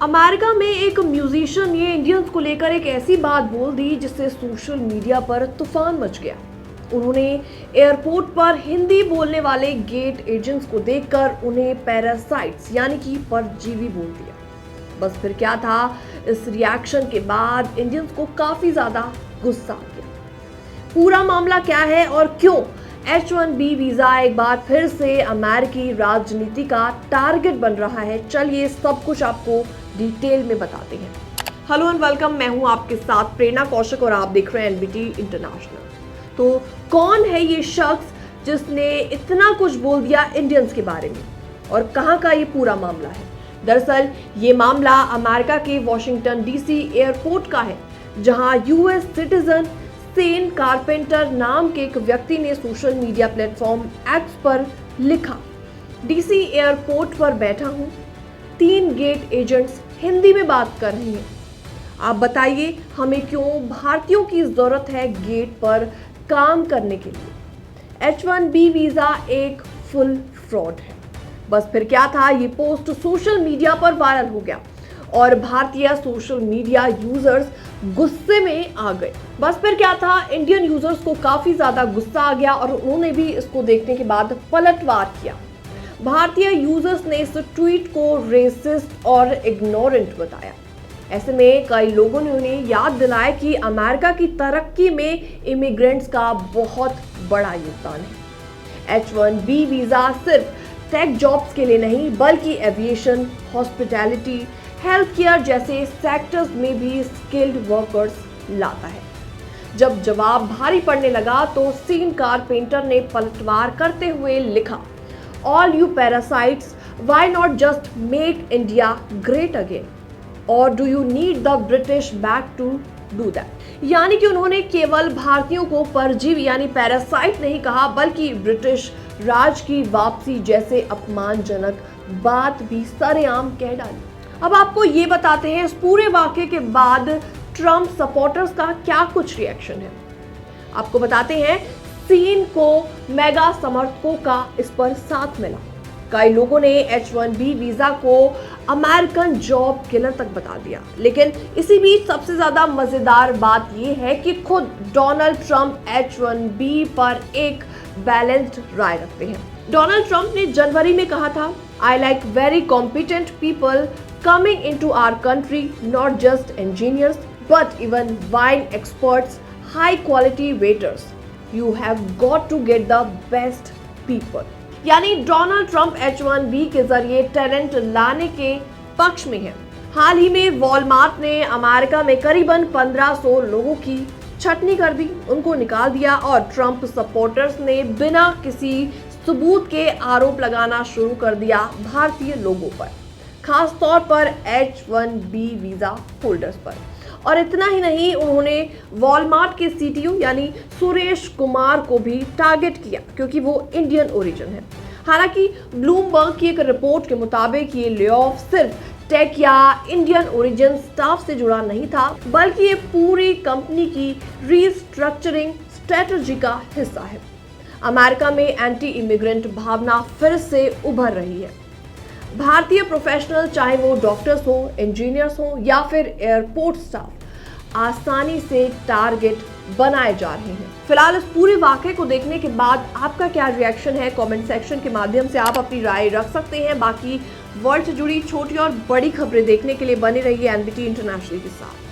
America में एक musician ने इंडियंस को लेकर एक ऐसी बात बोल दी जिससे सोशल मीडिया पर तूफान मच गया। उन्होंने एयरपोर्ट पर हिंदी बोलने वाले गेट एजेंट्स को देखकर उन्हें पैरासाइट्स यानी कि परजीवी बोल दिया। बस फिर क्या था, इस रिएक्शन के बाद इंडियंस को काफी ज्यादा गुस्सा आ गया। पूरा मामला क्या है और क्यों H-1B वीजा एक बार फिर से अमेरिकी राजनीति का टारगेट बन रहा है, चलिए सब कुछ आपको डिटेल में बताते हैं। हेलो एंड वेलकम, मैं हूं आपके साथ प्रेरणा कौशिक और आप देख रहे हैं एनबीटी इंटरनेशनल। तो कौन है ये शख्स जिसने इतना कुछ बोल दिया इंडियंस के बारे में और कहां का ये पूरा मामला है? दरअसल ये मामला अमेरिका के वॉशिंगटन डीसी एयरपोर्ट का है, जहां यूएस सिटीजन सेन कारपेंटर नाम के एक व्यक्ति ने सोशल मीडिया प्लेटफॉर्म एक्स पर लिखा, डीसी एयरपोर्ट पर बैठा हूं, 3 गेट एजेंट्स हिंदी में बात कर रहे हैं। आप बताइए हमें क्यों भारतीयों की जरूरत है गेट पर काम करने के लिए? H-1B वीजा एक फुल फ्रॉड है। बस फिर क्या था, ये पोस्ट सोशल मीडिया पर वायरल हो गया और भारतीय सोशल मीडिया यूजर्स गुस्से में आ गए। बस फिर क्या था, इंडियन यूजर्स को काफी ज्यादा गुस्सा आ गया और उन्होंने भी इसको देखने के बाद पलटवार किया। भारतीय यूजर्स ने इस ट्वीट को रेसिस्ट और इग्नोरेंट बताया। ऐसे में कई लोगों ने उन्हें याद दिलाया कि अमेरिका की तरक्की में इमिग्रेंट्स का बहुत बड़ा योगदान है। H-1B वीजा सिर्फ टेक जॉब्स के लिए नहीं, बल्कि एविएशन, हॉस्पिटैलिटी, हेल्थ केयर जैसे सेक्टर्स में भी स्किल्ड वर्कर्स लाता है। जब जवाब भारी पड़ने लगा तो सीन कारपेंटर ने पलटवार करते हुए लिखा, all you parasites, why not just make India great again, और do you need the British back to do that? यानी कि उन्होंने केवल भारतीयों को परजीवी यानी पैरासाइट नहीं कहा, बल्कि ब्रिटिश राज की वापसी जैसे अपमानजनक बात भी सरेआम कह डाली। अब आपको ये बताते हैं इस पूरे वाकये के बाद ट्रम्प सपोर्टर्स का क्या कुछ रिएक्शन है। आपको बताते हैं सीन को मेगा समर्थकों का इस पर साथ मिला। कई लोगों ने H-1B वीजा को अमेरिकन जॉब किलर तक बता दिया। लेकिन इसी बीच सबसे ज्यादा मजेदार बात यह है कि खुद डोनाल्ड ट्रम्प H-1B पर एक बैलेंस्ड राय रखते हैं। डोनाल्ड ट्रम्प ने जनवरी में कहा था, I like very competent people coming into our country, not just engineers but even wine experts, high quality waiters. You have got to get the best people. यानी Donald Trump H-1B के जरिए talent लाने के पक्ष में है। हाल ही में Walmart ने अमेरिका में करीबन 1500 लोगों की छटनी कर दी, उनको निकाल दिया और ट्रम्प सपोर्टर्स ने बिना किसी सबूत के आरोप लगाना शुरू कर दिया भारतीय लोगों पर, खास तौर पर H-1B वीजा होल्डर्स पर। और इतना ही नहीं, उन्होंने वॉलमार्ट के सीटीओ यानी सुरेश कुमार को भी टारगेट किया क्योंकि वो इंडियन ओरिजिन है। हालांकि ब्लूमबर्ग की एक रिपोर्ट के मुताबिक ये ले ऑफ सिर्फ टेक या इंडियन ओरिजिन स्टाफ से जुड़ा नहीं था, बल्कि ये पूरी कंपनी की रीस्ट्रक्चरिंग स्ट्रेटजी का हिस्सा है। अमेरिका में एंटी इमिग्रेंट भावना फिर से उभर रही है। भारतीय प्रोफेशनल, चाहे वो डॉक्टर्स हो, इंजीनियर्स हो या फिर एयरपोर्ट स्टाफ, आसानी से टारगेट बनाए जा रहे हैं। फिलहाल इस पूरे वाकये को देखने के बाद आपका क्या रिएक्शन है? कमेंट सेक्शन के माध्यम से आप अपनी राय रख सकते हैं। बाकी वर्ल्ड से जुड़ी छोटी और बड़ी खबरें देखने के लिए बने रहिए एनबीटी इंटरनेशनल के साथ।